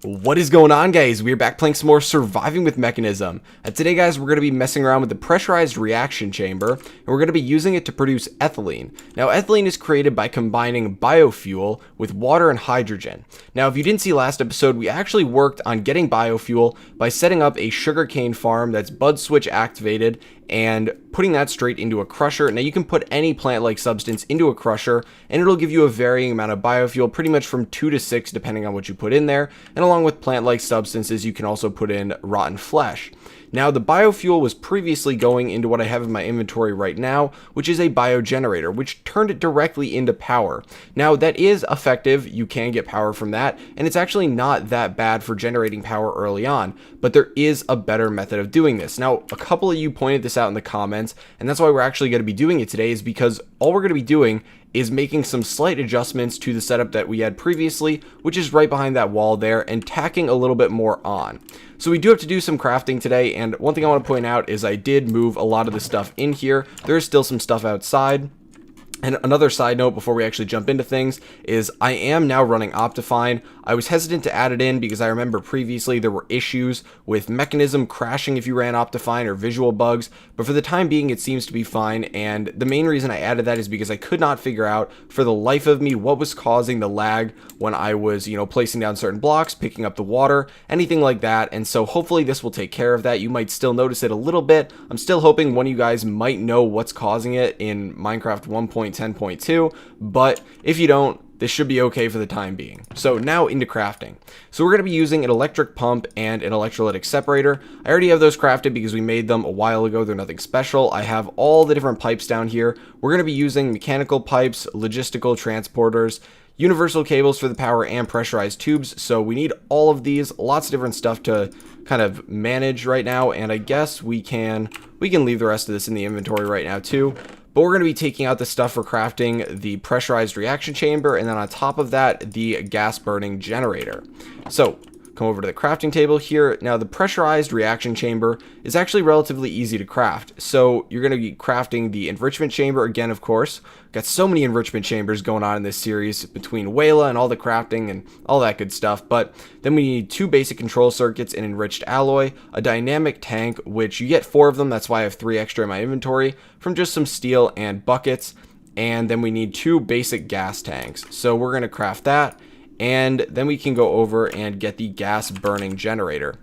What is going on, guys? We're back playing some more Surviving with Mekanism. And today, guys, we're going to be messing around with the pressurized reaction chamber, and we're going to be using it to produce ethylene. Now, ethylene is created by combining biofuel with water and hydrogen. Now, if you didn't see last episode, we actually worked on getting biofuel by setting up a sugarcane farm that's bud switch activated and putting that straight into a crusher. Now, you can put any plant-like substance into a crusher, and it'll give you a varying amount of biofuel, pretty much from 2 to 6, depending on what you put in there. And along with plant-like substances, you can also put in rotten flesh. Now, the biofuel was previously going into what I have in my inventory right now, which is a biogenerator, which turned it directly into power. Now, that is effective. You can get power from that, and it's actually not that bad for generating power early on, but there is a better method of doing this. Now, a couple of you pointed this out in the comments, and that's why we're actually going to be doing it today, is because all we're going to be doing is making some slight adjustments to the setup that we had previously, which is right behind that wall there, and tacking a little bit more on. So we do have to do some crafting today, and one thing I want to point out is I did move a lot of the stuff in here. There is still some stuff outside. And another side note before we actually jump into things is I am now running Optifine. I was hesitant to add it in because I remember previously there were issues with Mekanism crashing if you ran Optifine or visual bugs, but for the time being it seems to be fine, and the main reason I added that is because I could not figure out for the life of me what was causing the lag when I was, placing down certain blocks, picking up the water, anything like that, and so hopefully this will take care of that. You might still notice it a little bit. I'm still hoping one of you guys might know what's causing it in Minecraft 1.10.2, but if you don't, this should be okay for the time being. So now into crafting. So we're going to be using an electric pump and an electrolytic separator. I already have those crafted because we made them a while ago. They're nothing special. I have all the different pipes down here. We're going to be using mechanical pipes, logistical transporters, universal cables for the power, and pressurized tubes. So we need all of these, lots of different stuff to kind of manage right now, and I guess we can leave the rest of this in the inventory right now too. But we're going to be taking out the stuff for crafting the pressurized reaction chamber, and then on top of that, the gas burning generator. So come over to the crafting table here. Now, the pressurized reaction chamber is actually relatively easy to craft. So you're going to be crafting the enrichment chamber again, of course. Got so many enrichment chambers going on in this series between Wayla and all the crafting and all that good stuff. But then we need 2 basic control circuits, an enriched alloy, a dynamic tank, which you get 4 of them. That's why I have 3 extra in my inventory from just some steel and buckets. And then we need 2 basic gas tanks. So we're going to craft that. And then we can go over and get the gas burning generator.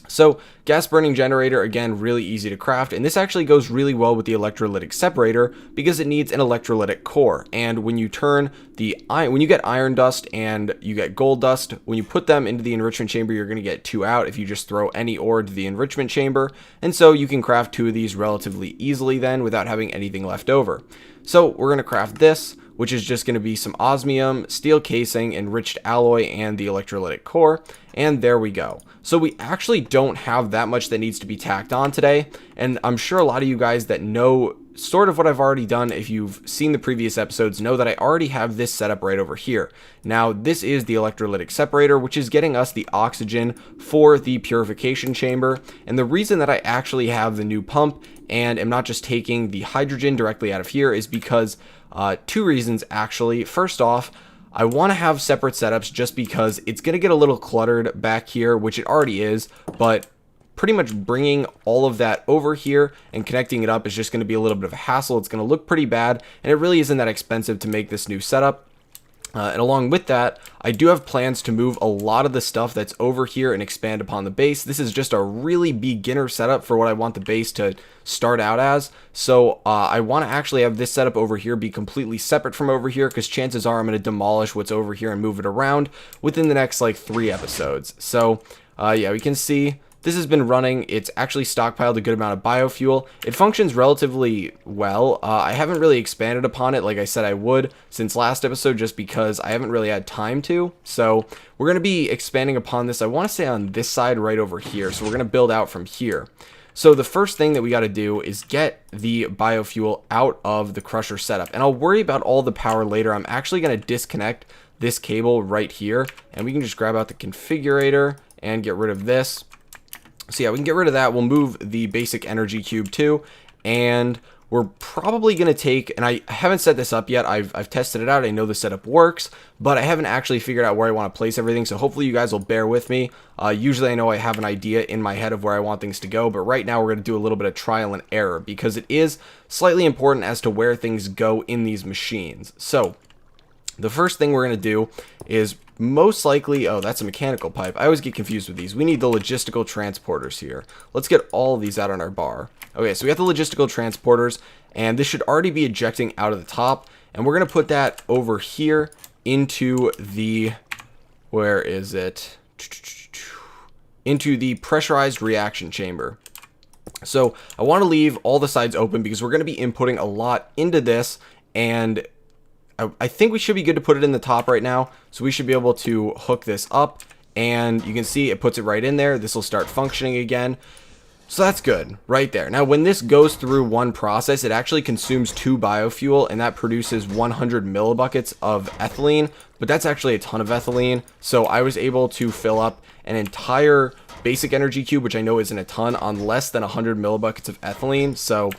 So gas burning generator, again, really easy to craft, and this actually goes really well with the electrolytic separator because it needs an electrolytic core. And when you get iron dust and you get gold dust, when you put them into the enrichment chamber, you're going to get 2 out if you just throw any ore to the enrichment chamber. And so you can craft 2 of these relatively easily then without having anything left over. So we're going to craft this, which is just going to be some osmium, steel casing, enriched alloy, and the electrolytic core. And there we go. So we actually don't have that much that needs to be tacked on today. And I'm sure a lot of you guys that know sort of what I've already done, if you've seen the previous episodes, know that I already have this set up right over here. Now, this is the electrolytic separator, which is getting us the oxygen for the purification chamber. And the reason that I actually have the new pump and am not just taking the hydrogen directly out of here is because 2 reasons, actually. First off, I want to have separate setups just because it's going to get a little cluttered back here, which it already is, but pretty much bringing all of that over here and connecting it up is just going to be a little bit of a hassle. It's going to look pretty bad, and it really isn't that expensive to make this new setup. And along with that, I do have plans to move a lot of the stuff that's over here and expand upon the base. This is just a really beginner setup for what I want the base to start out as. So I want to actually have this setup over here be completely separate from over here, because chances are I'm going to demolish what's over here and move it around within the next like 3 episodes. So yeah, we can see this has been running. It's actually stockpiled a good amount of biofuel. It functions relatively well. I haven't really expanded upon it like I said I would since last episode, just because I haven't really had time to. So we're going to be expanding upon this. I want to say on this side right over here. So we're going to build out from here. So the first thing that we got to do is get the biofuel out of the crusher setup. And I'll worry about all the power later. I'm actually going to disconnect this cable right here. And we can just grab out the configurator and get rid of this. So yeah, we can get rid of that. We'll move the basic energy cube too, and we're probably going to take, and I haven't set this up yet, I've tested it out, I know the setup works, but I haven't actually figured out where I want to place everything, so hopefully you guys will bear with me. Usually I know I have an idea in my head of where I want things to go, but right now we're going to do a little bit of trial and error, because it is slightly important as to where things go in these machines. So the first thing we're going to do is most likely, oh, that's a mechanical pipe. I always get confused with these. We need the logistical transporters here. Let's get all of these out on our bar. Okay, so we got the logistical transporters, and this should already be ejecting out of the top, and we're going to put that over here into the, where is it? Into the pressurized reaction chamber. So I want to leave all the sides open because we're going to be inputting a lot into this, and I think we should be good to put it in the top right now. So we should be able to hook this up, and you can see it puts it right in there. This will start functioning again. So that's good right there. Now, when this goes through one process, it actually consumes 2 biofuel, and that produces 100 millibuckets of ethylene, but that's actually a ton of ethylene. So I was able to fill up an entire basic energy cube, which I know isn't a ton, on less than 100 millibuckets of ethylene. So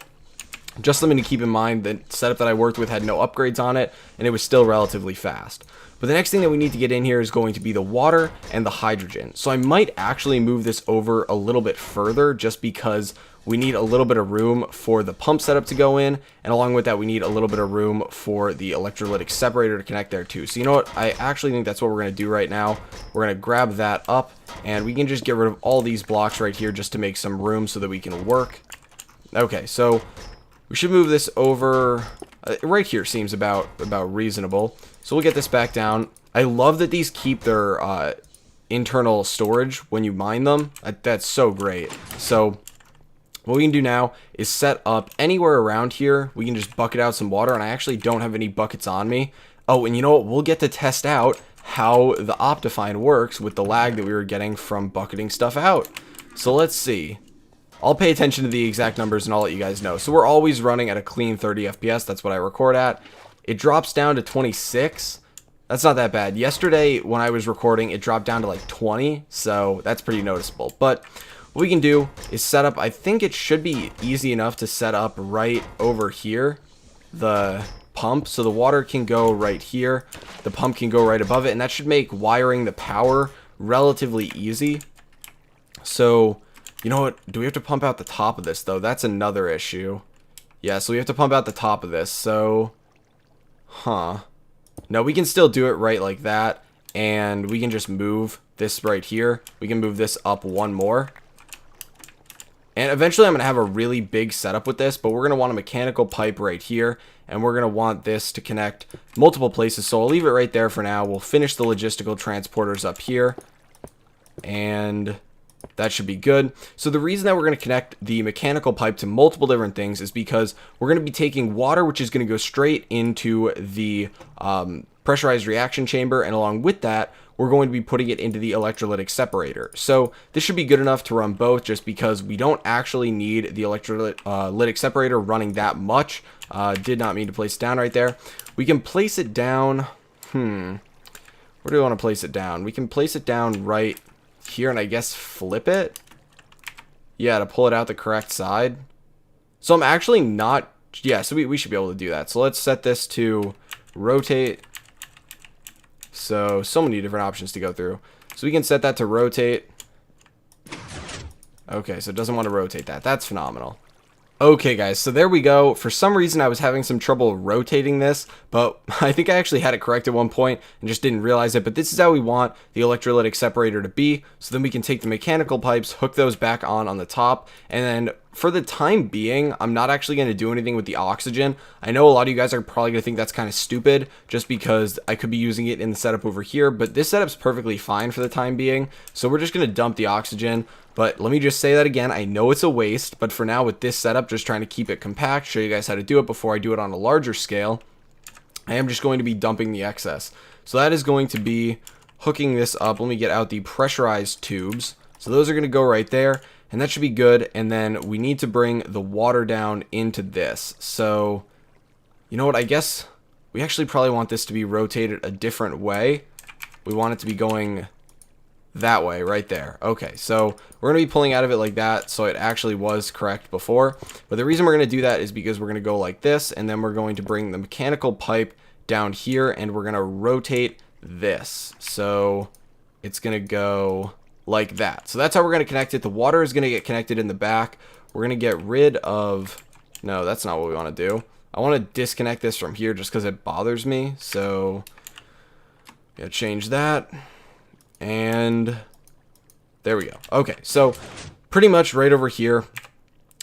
just something to keep in mind. The setup that I worked with had no upgrades on it, and it was still relatively fast. But the next thing that we need to get in here is going to be the water and the hydrogen. So I might actually move this over a little bit further just because we need a little bit of room for the pump setup to go in, and along with that we need a little bit of room for the electrolytic separator to connect there too. So you know what, I actually think that's what we're going to do right now. We're going to grab that up, and we can just get rid of all these blocks right here just to make some room so that we can work. Okay, so we should move this over right here. Seems about reasonable. So we'll get this back down. I love that these keep their internal storage when you mine them. That's so great. So what we can do now is set up anywhere around here. We can just bucket out some water, and I actually don't have any buckets on me. Oh, and you know what? We'll get to test out how the Optifine works with the lag that we were getting from bucketing stuff out. So let's see. I'll pay attention to the exact numbers and I'll let you guys know. So we're always running at a clean 30 FPS. That's what I record at. It drops down to 26. That's not that bad. Yesterday when I was recording, it dropped down to like 20. So that's pretty noticeable. But what we can do is set up, I think it should be easy enough to set up right over here, the pump. So the water can go right here. The pump can go right above it. And that should make wiring the power relatively easy. So you know what? Do we have to pump out the top of this, though? That's another issue. Yeah, so we have to pump out the top of this. So, no, we can still do it right like that. And we can just move this right here. We can move this up one more. And eventually I'm going to have a really big setup with this. But we're going to want a mechanical pipe right here. And we're going to want this to connect multiple places. So I'll leave it right there for now. We'll finish the logistical transporters up here. And that should be good. So the reason that we're going to connect the mechanical pipe to multiple different things is because we're going to be taking water, which is going to go straight into the pressurized reaction chamber, and along with that, we're going to be putting it into the electrolytic separator. So this should be good enough to run both, just because we don't actually need the electrolytic separator running that much. Did not mean to place it down right there. We can place it down. Where do we want to place it down? We can place it down right here, and I guess flip it. Yeah, to pull it out the correct side. So I'm actually not, yeah, so we should be able to do that. So let's set this to rotate. So many different options to go through. So we can set that to rotate. Okay, so it doesn't want to rotate that. That's phenomenal. Okay guys, so there we go. For some reason I was having some trouble rotating this, but I think I actually had it correct at one point and just didn't realize it. But this is how we want the electrolytic separator to be. So then we can take the mechanical pipes, hook those back on the top, and then for the time being, I'm not actually going to do anything with the oxygen. I know a lot of you guys are probably going to think that's kind of stupid just because I could be using it in the setup over here, but this setup's perfectly fine for the time being. So we're just going to dump the oxygen. But let me just say that again, I know it's a waste, but for now with this setup, just trying to keep it compact, show you guys how to do it before I do it on a larger scale, I am just going to be dumping the excess. So that is going to be hooking this up. Let me get out the pressurized tubes. So those are going to go right there, and that should be good. And then we need to bring the water down into this. So, you know what, I guess we actually probably want this to be rotated a different way. We want it to be going that way right there. Okay, so we're going to be pulling out of it like that, so it actually was correct before. But the reason we're going to do that is because we're going to go like this, and then we're going to bring the mechanical pipe down here, and we're going to rotate this. So it's going to go like that. So that's how we're going to connect it. The water is going to get connected in the back. We're going to get rid of... No, that's not what we want to do. I want to disconnect this from here just because it bothers me. So yeah, change that. And there we go. Okay, so pretty much right over here.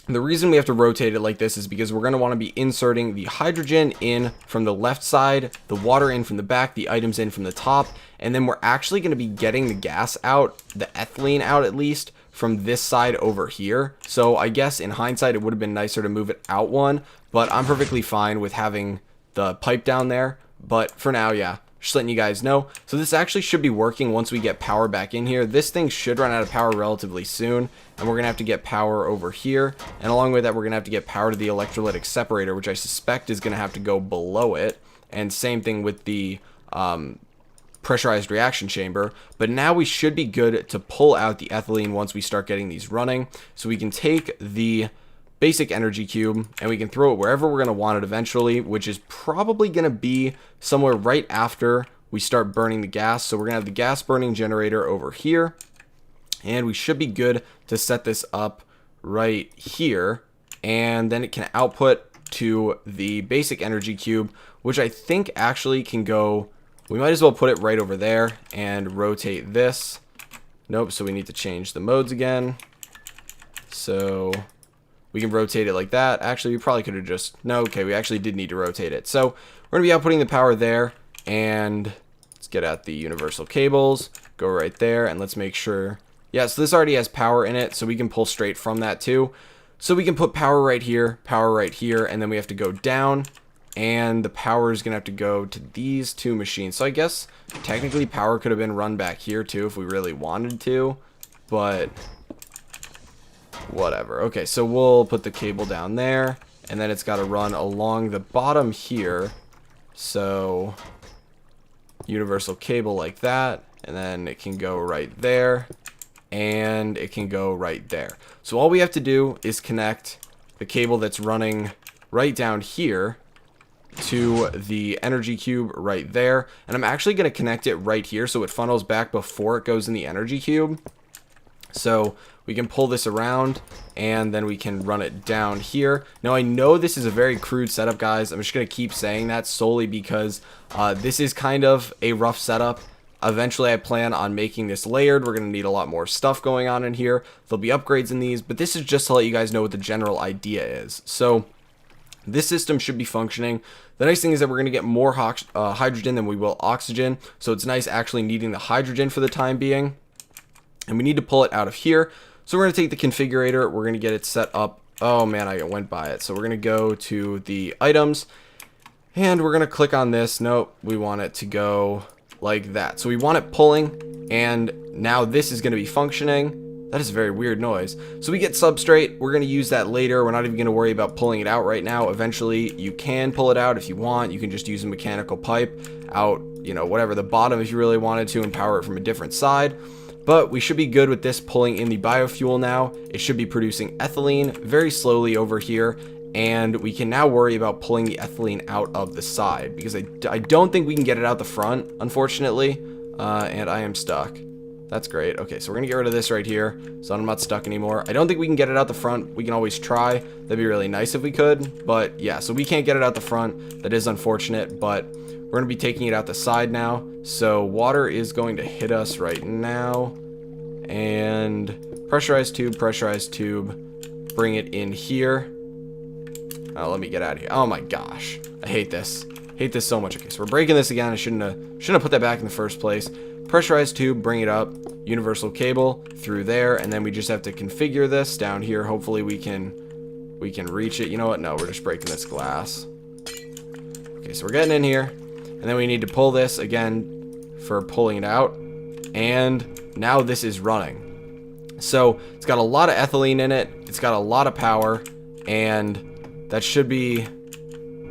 The reason we have to rotate it like this is because we're going to want to be inserting the hydrogen in from the left side, the water in from the back, the items in from the top, and then we're actually going to be getting the gas out, the ethylene out at least, from this side over here. So I guess in hindsight it would have been nicer to move it out one, but I'm perfectly fine with having the pipe down there. But for now, yeah, just letting you guys know. So this actually should be working once we get power back in here. This thing should run out of power relatively soon, and we're gonna have to get power over here, and along with that we're gonna have to get power to the electrolytic separator, which I suspect is gonna have to go below it. And same thing with the pressurized reaction chamber. But now we should be good to pull out the ethylene once we start getting these running. So we can take the basic energy cube and we can throw it wherever we're going to want it eventually, which is probably going to be somewhere right after we start burning the gas. So we're going to have the gas burning generator over here, and we should be good to set this up right here, and then it can output to the basic energy cube, which I think actually can go... We might as well put it right over there and rotate this. Nope, so we need to change the modes again. So we can rotate it like that. Actually, we probably could have just... No, okay, we actually did need to rotate it. So we're going to be outputting the power there. And let's get at the universal cables. Go right there, and let's make sure... Yeah, so this already has power in it, so we can pull straight from that too. So we can put power right here, and then we have to go down. And the power is going to have to go to these two machines. So I guess technically power could have been run back here too if we really wanted to. But whatever. Okay, so we'll put the cable down there. And then it's got to run along the bottom here. So universal cable like that. And then it can go right there. And it can go right there. So all we have to do is connect the cable that's running right down here to the energy cube right there, and I'm actually going to connect it right here so it funnels back before it goes in the energy cube. So we can pull this around and then we can run it down here. Now I know this is a very crude setup, guys. I'm just going to keep saying that solely because this is kind of a rough setup. Eventually I plan on making this layered. We're going to need a lot more stuff going on in here. There'll be upgrades in these, but this is just to let you guys know what the general idea is. So this system should be functioning. The nice thing is that we're going to get more hydrogen than we will oxygen. So it's nice actually needing the hydrogen for the time being. And we need to pull it out of here. So we're going to take the configurator. We're going to get it set up. Oh man, I went by it. So we're going to go to the items. And we're going to click on this. Nope, we want it to go like that. So we want it pulling. And now this is going to be functioning. That is a very weird noise. So we get substrate. We're going to use that later. We're not even going to worry about pulling it out right now. Eventually, you can pull it out if you want. You can just use a mechanical pipe out, you know, whatever, the bottom if you really wanted to, and power it from a different side. But we should be good with this pulling in the biofuel now. It should be producing ethylene very slowly over here. And we can now worry about pulling the ethylene out of the side, because I don't think we can get it out the front, unfortunately. And I am stuck. That's great. Okay, so we're going to get rid of this right here, so I'm not stuck anymore. I don't think we can get it out the front. We can always try. That'd be really nice if we could. But yeah, so we can't get it out the front. That is unfortunate, but we're going to be taking it out the side now. So water is going to hit us right now. And pressurized tube, bring it in here. Oh, let me get out of here. Oh my gosh. I hate this. Hate this so much. Okay, so we're breaking this again. I shouldn't have put that back in the first place. Pressurized tube, bring it up, universal cable through there, and then we just have to configure this down here. Hopefully we can reach it. You know what? No, we're just breaking this glass. Okay, so we're getting in here, and then we need to pull this again for pulling it out, and now this is running. So it's got a lot of ethylene in it. It's got a lot of power, and that should be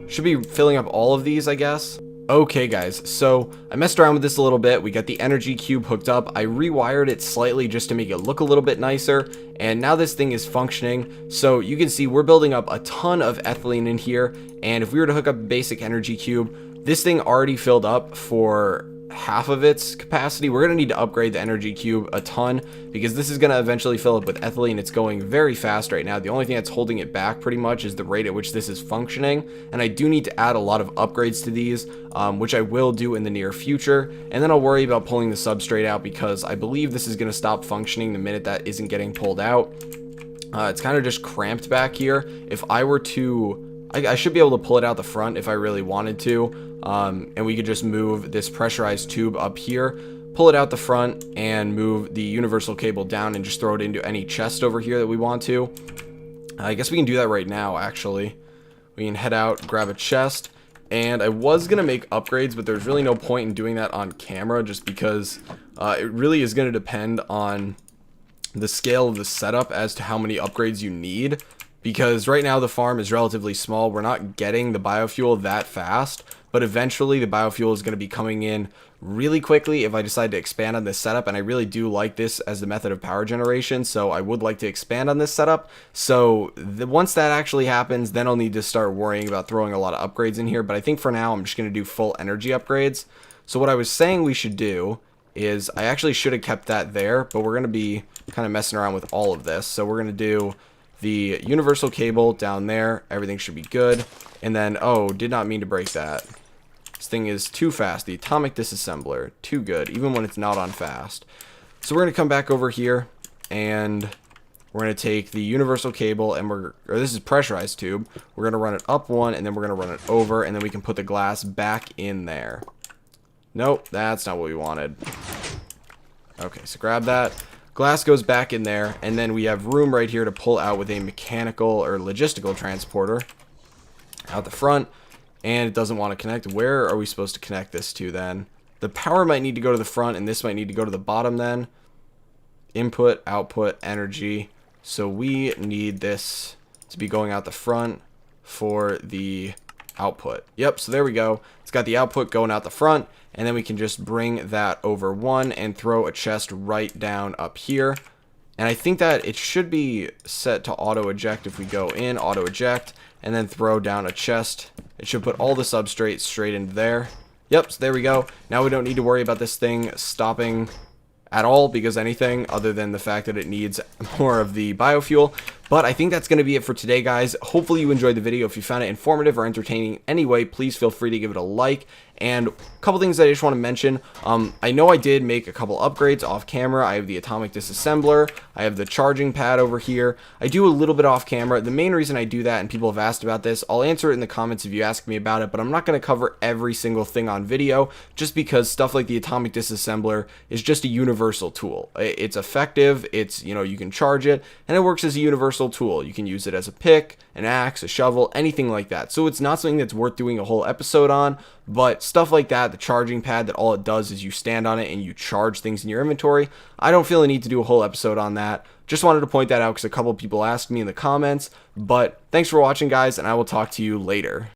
filling up all of these, I guess. Okay guys, so I messed around with this a little bit. We got the energy cube hooked up. I rewired it slightly just to make it look a little bit nicer, and now this thing is functioning. So you can see we're building up a ton of ethylene in here, and if we were to hook up a basic energy cube, this thing already filled up for half of its capacity. We're going to need to upgrade the energy cube a ton because this is going to eventually fill up with ethylene. It's going very fast right now. The only thing that's holding it back pretty much is the rate at which this is functioning, and I do need to add a lot of upgrades to these, which I will do in the near future, and then I'll worry about pulling the substrate out because I believe this is going to stop functioning the minute that isn't getting pulled out. It's kind of just cramped back here. If I were to I should be able to pull it out the front if I really wanted to, and we could just move this pressurized tube up here, pull it out the front, and move the universal cable down and just throw it into any chest over here that we want to. I guess we can do that right now, actually. We can head out, grab a chest, and I was going to make upgrades, but there's really no point in doing that on camera just because it really is going to depend on the scale of the setup as to how many upgrades you need. Because right now the farm is relatively small, we're not getting the biofuel that fast, but eventually the biofuel is going to be coming in really quickly if I decide to expand on this setup, and I really do like this as the method of power generation, so I would like to expand on this setup. So once that actually happens, then I'll need to start worrying about throwing a lot of upgrades in here, but I think for now I'm just going to do full energy upgrades. So what I was saying we should do is, I actually should have kept that there, but we're going to be kind of messing around with all of this. So we're going to do the universal cable down there, everything should be good, and then, oh, did not mean to break that. This thing is too fast, the atomic disassembler, too good, even when it's not on fast. So we're going to come back over here, and we're going to take the universal cable, and this is pressurized tube, we're going to run it up one, and then we're going to run it over, and then we can put the glass back in there. Nope, that's not what we wanted. Okay, so grab that. Glass goes back in there, and then we have room right here to pull out with a mechanical or logistical transporter out the front, and it doesn't want to connect. Where are we supposed to connect this to then? The power might need to go to the front, and this might need to go to the bottom then. Input, output, energy. So we need this to be going out the front for the output. Yep, so there we go. It's got the output going out the front, and then we can just bring that over one and throw a chest right down up here. And I think that it should be set to auto eject. If we go in, auto eject, and then throw down a chest, it should put all the substrate straight into there. Yep, so there we go. Now we don't need to worry about this thing stopping at all because anything other than the fact that it needs more of the biofuel. But I think that's going to be it for today, guys. Hopefully you enjoyed the video. If you found it informative or entertaining anyway, please feel free to give it a like. And a couple things that I just want to mention. I know I did make a couple upgrades off camera. I have the atomic disassembler. I have the charging pad over here. I do a little bit off camera. The main reason I do that, and people have asked about this, I'll answer it in the comments if you ask me about it, but I'm not going to cover every single thing on video just because stuff like the atomic disassembler is just a universal tool. It's effective. It's, you can charge it, and it works as a universal tool. You can use it as a pick, an axe, a shovel, anything like that. So it's not something that's worth doing a whole episode on, but stuff like that, the charging pad, that all it does is you stand on it and you charge things in your inventory. I don't feel a need to do a whole episode on that. Just wanted to point that out because a couple people asked me in the comments. But thanks for watching, guys, and I will talk to you later.